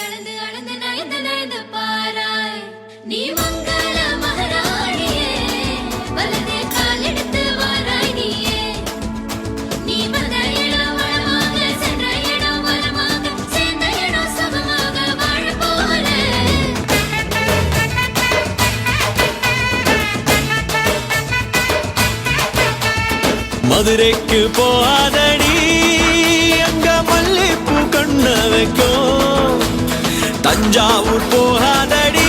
அளந்து அளந்து நயந்து நயந்து பாராய் நீ மங்கள மகாராணியே வலது கால் எடுத்து வாராய் நீயே நீ வந்த இடம் வளமாக சென்ற இடம் வளமாக சேர்ந்த இடம் சுகமாக வாழ போல மதுரைக்கு போகாதடி அங்க மல்லிப்பூ கண்ண வைக்கும் தஞ்சாவூர் போகாதடி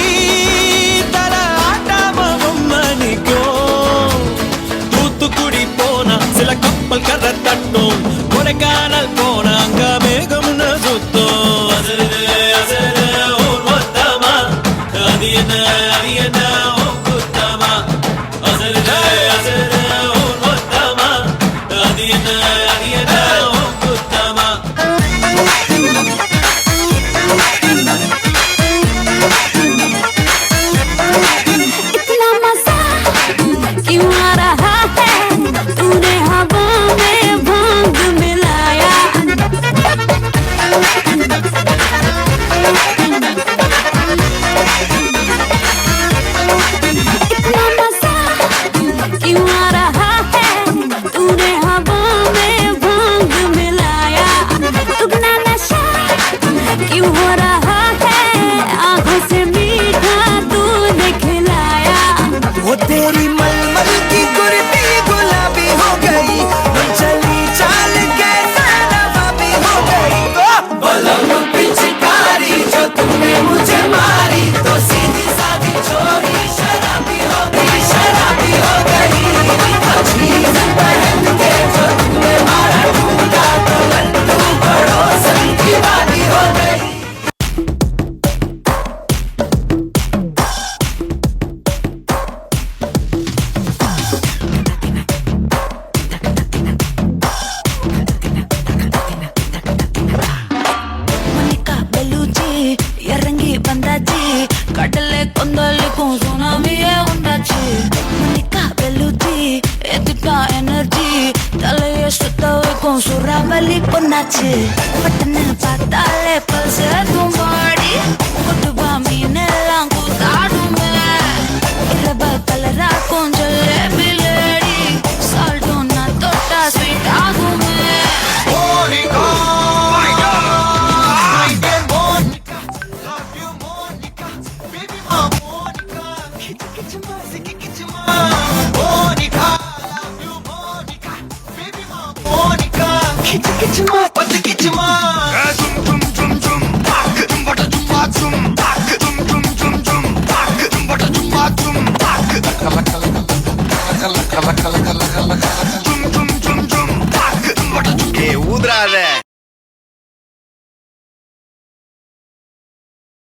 தல ஆட்டாம மணிக்கும் தூத்துக்குடி போனா சில கப்பல் கரை தட்டும் கொடைக்கானல் போனா அங்க மேகம்னு சுத்தம் அசருது அசருது ஊர் மொத்தமா அது என்ன அது என்ன குத்தமா அசருது அசருது ஊர் மொத்தமா அது என்ன அது என்ன குத்தமா इतना मजा क्यों आ रहा है तूने हवा में भांग मिलाया इतना मजा क्यों आ रहा है तूने हवा में भांग मिलाया दुगना नशा क्यों हो रहा है आंखों से मीठा तूने खिलाया वो तेरी मलमल की कुर्ती गुलाबी हो गई चली चाल कैसा नवाबी हो गई बलम पिचकारी जो तुमने मुझे मारी तो सीधी सादी चोरी शराबी हो गई शराबी हो गई अजीज पहन के जो तुमने मारा ठुमका तो लड्डू पड़ोसन की बाती हो गई மணிக்கா பெலூச்சி இறங்கி வந்தாச்சு கடலை கொந்தளிக்கும் சுனாமியே உண்டாச்சு மணிக்கா பெலூச்சி எதிர்த்தா எனர்ஜி தலைய சுத்த வைக்கும் சுறாவளி பொண்ணாச்சு பட்டன்னு பார்த்தாலே பல்ஸ் பாடி கொட்டுவா மீன் எல்லாம் கூத்தாடுமே இரவ கலராக்கும் ஜல்லேபி லேடி சால்ட்டும் நான் தொட்டா ஸ்வீட் ஆகுமே ஊதுறாத